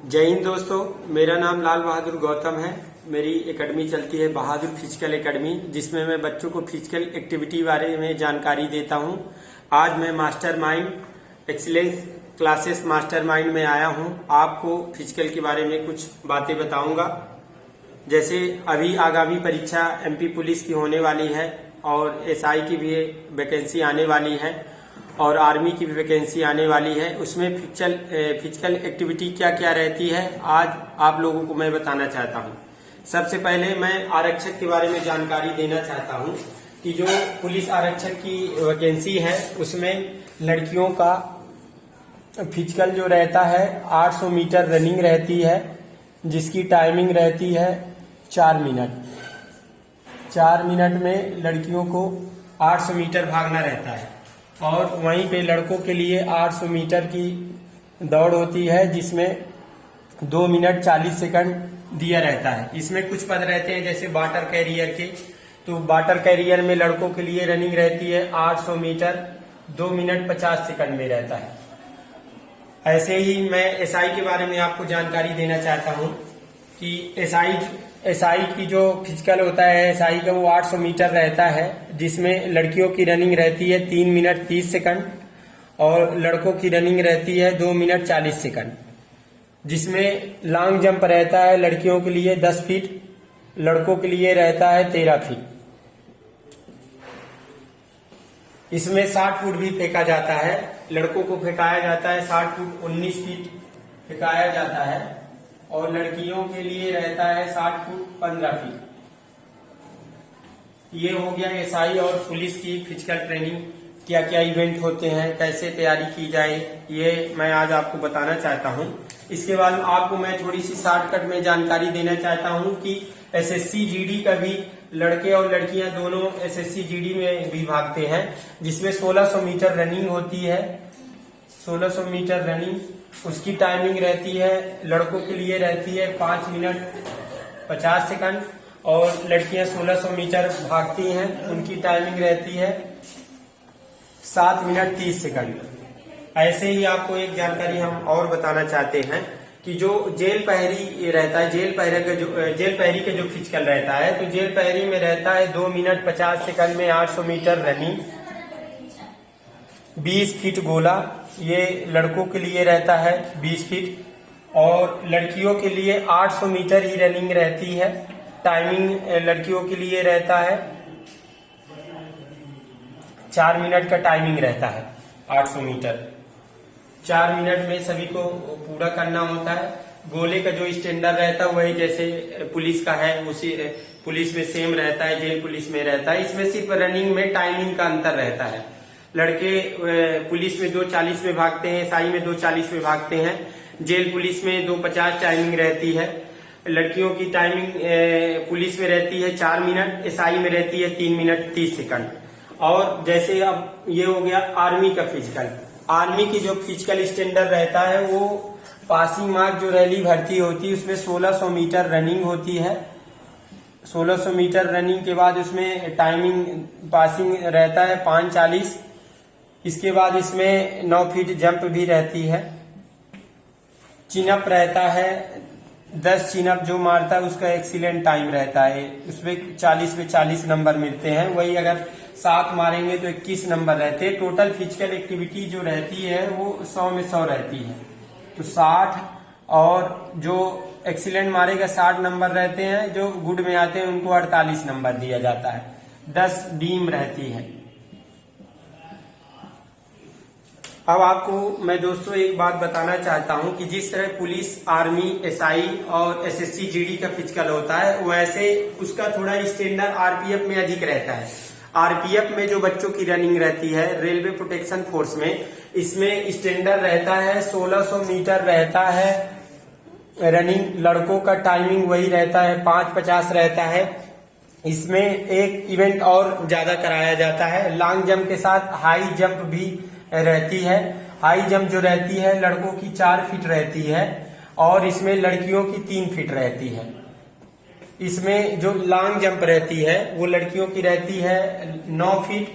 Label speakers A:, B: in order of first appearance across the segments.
A: जय हिंद दोस्तों, मेरा नाम लाल बहादुर गौतम है। मेरी एकेडमी चलती है बहादुर फिजिकल एकेडमी, जिसमें मैं बच्चों को फिजिकल एक्टिविटी बारे में जानकारी देता हूं। आज मैं मास्टरमाइंड एक्सीलेंस क्लासेस मास्टरमाइंड में आया हूं। आपको फिजिकल के बारे में कुछ बातें बताऊंगा। जैसे अभी आगामी परीक्षा एमपी पुलिस की होने वाली है और एसआई की भी वैकेंसी आने वाली है और आर्मी की भी वैकेंसी आने वाली है। उसमें फिजिकल एक्टिविटी क्या क्या रहती है, आज आप लोगों को मैं बताना चाहता हूं। सबसे पहले मैं आरक्षक के बारे में जानकारी देना चाहता हूं कि जो पुलिस आरक्षक की वैकेंसी है उसमें लड़कियों का फिजिकल जो रहता है 800 मीटर रनिंग रहती है, जिसकी टाइमिंग रहती है 4 मिनट। 4 मिनट में लड़कियों को 800 मीटर भागना रहता है और वहीं पे लड़कों के लिए 800 मीटर की दौड़ होती है, जिसमें 2 मिनट 40 सेकंड दिया रहता है। इसमें कुछ पद रहते हैं जैसे वाटर कैरियर के, तो वाटर कैरियर में लड़कों के लिए रनिंग रहती है 800 मीटर 2 मिनट 50 सेकंड में रहता है। ऐसे ही मैं एसआई के बारे में आपको जानकारी देना चाहता हूं कि एसआई की जो फिजिकल होता है एसआई का वो 800 मीटर रहता है, जिसमें लड़कियों की रनिंग रहती है 3 मिनट 30 सेकंड और लड़कों की रनिंग रहती है 2 मिनट 40 सेकंड। जिसमें लॉन्ग जंप रहता है लड़कियों के लिए 10 फीट, लड़कों के लिए रहता है 13 फीट। इसमें 60 फुट भी फेंका जाता है, लड़कों को फेंकाया जाता है 60 फुट 19 फीट फेंकाया जाता है और लड़कियों के लिए रहता है 60 फुट 15 फीट। ये हो गया एसआई और पुलिस की फिजिकल ट्रेनिंग, क्या क्या इवेंट होते हैं, कैसे तैयारी की जाए, ये मैं आज आपको बताना चाहता हूं। इसके बाद आपको मैं थोड़ी सी शॉर्टकट में जानकारी देना चाहता हूं कि एसएससी जीडी का भी लड़के और लड़कियां दोनों एसएससी जीडी में भी भागते हैं, जिसमें 1600 मीटर रनिंग होती है। 1600 मीटर रनिंग, उसकी टाइमिंग रहती है लड़कों के लिए रहती है 5 मिनट 50 सेकंड और लड़कियां 1600 मीटर भागती हैं, उनकी टाइमिंग रहती है 7 मिनट 30 सेकंड। ऐसे ही आपको एक जानकारी हम और बताना चाहते हैं कि जो जेल पहरी रहता है, जेल पहरी का जो फिजिकल रहता है, तो जेल पहरी में रहता है 2 मिनट 50 सेकंड में 800 मीटर रनिंग, 20 फीट गोला, ये लड़कों के लिए रहता है 20 फीट और लड़कियों के लिए 800 मीटर ही रनिंग रहती है। टाइमिंग लड़कियों के लिए रहता है 4 मिनट का टाइमिंग रहता है। 800 मीटर 4 मिनट में सभी को पूरा करना होता है। गोले का जो स्टैंडर्ड रहता है वही जैसे पुलिस का है, उसी पुलिस में सेम रहता है, जेल पुलिस में रहता है। इसमें सिर्फ रनिंग में टाइमिंग का अंतर रहता है। लड़के पुलिस में 2:40 में भागते हैं, एसआई में 2:40 में भागते हैं, जेल पुलिस में 2:50 टाइमिंग रहती है। लड़कियों की टाइमिंग पुलिस में रहती है 4 मिनट, एसआई में रहती है 3 मिनट 30 सेकंड। और जैसे अब ये हो गया आर्मी का फिजिकल। आर्मी की जो फिजिकल स्टैंडर्ड रहता है वो पासिंग मार्क जो रैली भर्ती होती है उसमें 1600 मीटर रनिंग होती है। 1600 मीटर रनिंग के बाद उसमें टाइमिंग पासिंग रहता है 5:40। इसके बाद इसमें 9 फीट जंप भी रहती है। चिनअप रहता है 10 चिनअप जो मारता है उसका एक्सीलेंट टाइम रहता है, उसमें 40 में 40 नंबर मिलते हैं। वही अगर 7 मारेंगे तो 21 नंबर रहते हैं। टोटल फिजिकल एक्टिविटी जो रहती है वो 100 में 100 रहती है, तो 60 और जो एक्सीलेंट मारेगा 60 नंबर रहते हैं, जो गुड में आते हैं उनको 48 नंबर दिया जाता है। 10 बीम रहती है। अब आपको मैं दोस्तों एक बात बताना चाहता हूं कि जिस तरह पुलिस, आर्मी, एसआई और एसएससी जीडी का फिजिकल होता है, वैसे उसका थोड़ा स्टैंडर्ड आरपीएफ में अधिक रहता है। आरपीएफ में जो बच्चों की रनिंग रहती है रेलवे प्रोटेक्शन फोर्स में, इसमें स्टैंडर्ड रहता है 1600 मीटर रहता है रनिंग। लड़कों का टाइमिंग वही रहता है 5:50 रहता है। इसमें एक इवेंट और ज्यादा कराया जाता है, लॉन्ग जंप के साथ हाई जंप भी रहती है। हाई जंप जो रहती है लड़कों की 4 फीट रहती है और इसमें लड़कियों की 3 फीट रहती है। इसमें जो लॉन्ग जंप रहती है वो लड़कियों की रहती है 9 फीट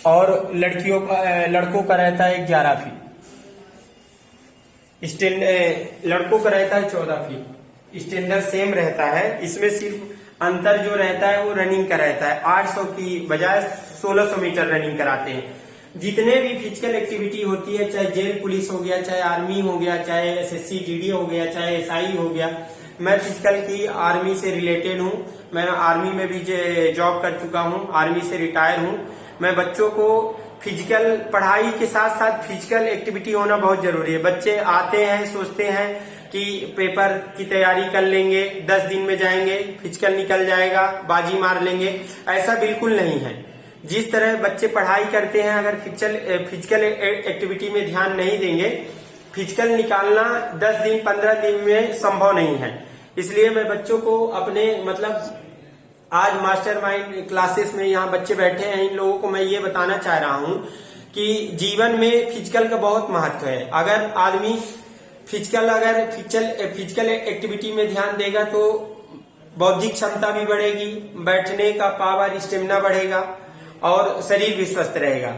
A: और लड़कों का रहता है 11 फीट। लड़कों का रहता है 14 फीट, स्टैंडर्ड सेम रहता है। इसमें सिर्फ अंतर जो रहता है वो रनिंग का रहता है। 800 की बजाय 1600 मीटर रनिंग कराते हैं। जितने भी फिजिकल एक्टिविटी होती है, चाहे जेल पुलिस हो गया, चाहे आर्मी हो गया, चाहे एसएससी जीडी हो गया, चाहे एसआई हो गया, मैं फिजिकल की आर्मी से रिलेटेड हूँ। मैं आर्मी में भी जॉब कर चुका हूँ, आर्मी से रिटायर हूँ। मैं बच्चों को फिजिकल पढ़ाई के साथ साथ फिजिकल एक्टिविटी होना बहुत जरूरी है। बच्चे आते हैं, सोचते हैं कि पेपर की तैयारी कर लेंगे, 10 दिन में जाएंगे, फिजिकल निकल जाएगा, बाजी मार लेंगे। ऐसा बिल्कुल नहीं है। जिस तरह बच्चे पढ़ाई करते हैं, अगर फिजिकल एक्टिविटी में ध्यान नहीं देंगे, फिजिकल निकालना 10 दिन 15 दिन में संभव नहीं है। इसलिए मैं बच्चों को अपने आज मास्टरमाइंड क्लासेस में यहाँ बच्चे बैठे हैं, इन लोगों को मैं ये बताना चाह रहा हूँ कि जीवन में फिजिकल का बहुत महत्व है। अगर आदमी फिजिकल एक्टिविटी में ध्यान देगा तो बौद्धिक क्षमता भी बढ़ेगी, बैठने का पावर, स्टेमिना बढ़ेगा और शरीर भी स्वस्थ रहेगा।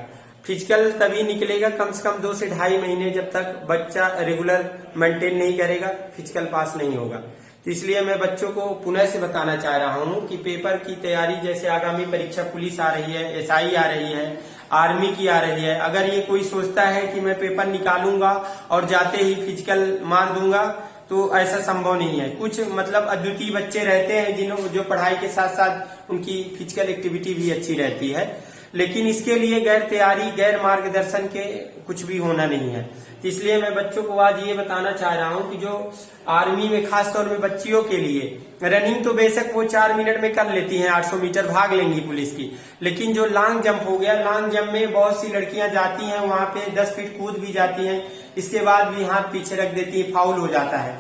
A: फिजिकल तभी निकलेगा कम से कम 2 से 2.5 महीने, जब तक बच्चा रेगुलर मेंटेन नहीं करेगा फिजिकल पास नहीं होगा। तो इसलिए मैं बच्चों को पुनः से बताना चाह रहा हूँ कि पेपर की तैयारी, जैसे आगामी परीक्षा पुलिस आ रही है, एसआई आ रही है, आर्मी की आ रही है, अगर ये कोई सोचता है कि मैं पेपर निकालूंगा और जाते ही फिजिकल मार दूंगा, तो ऐसा संभव नहीं है। कुछ अद्वितीय बच्चे रहते हैं जो पढ़ाई के साथ साथ उनकी फिजिकल एक्टिविटी भी अच्छी रहती है, लेकिन इसके लिए गैर तैयारी, गैर मार्गदर्शन के कुछ भी होना नहीं है। इसलिए मैं बच्चों को आज ये बताना चाह रहा हूँ कि जो आर्मी में खास तौर में बच्चियों के लिए रनिंग तो बेशक वो 4 मिनट में कर लेती हैं, 800 मीटर भाग लेंगी पुलिस की, लेकिन जो लॉन्ग जंप हो गया, लॉन्ग जंप में बहुत सी लड़कियां जाती हैं, वहां पे 10 फीट कूद भी जाती हैं, इसके बाद भी हाथ पीछे रख देती है, फाउल हो जाता है।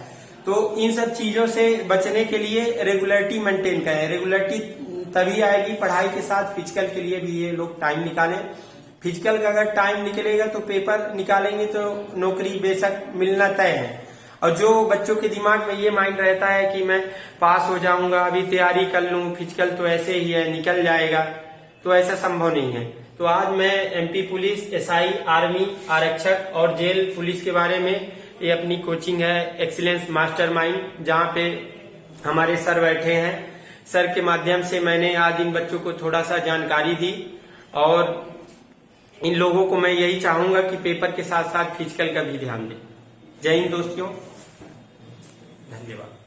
A: तो इन सब चीजों से बचने के लिए रेगुलरिटी मेंटेन करें। रेगुलरिटी तभी आएगी पढ़ाई के साथ, फिजिकल के लिए भी ये लोग टाइम निकालें। फिजिकल का अगर टाइम निकलेगा तो पेपर निकालेंगे तो नौकरी बेशक मिलना तय है। और जो बच्चों के दिमाग में ये माइंड रहता है कि मैं पास हो जाऊंगा, अभी तैयारी कर लूं, फिजिकल तो ऐसे ही है, निकल जाएगा, तो ऐसा संभव नहीं है। तो आज मैं एमपी पुलिस, एसआई, आर्मी, आरक्षक और जेल पुलिस के बारे में ये अपनी कोचिंग है एक्सीलेंस मास्टरमाइंड, जहाँ पे हमारे सर बैठे हैं। सर के माध्यम से मैंने आज इन बच्चों को थोड़ा सा जानकारी दी और इन लोगों को मैं यही चाहूंगा कि पेपर के साथ साथ फिजिकल का भी ध्यान दें। जय हिंद दोस्तों, धन्यवाद।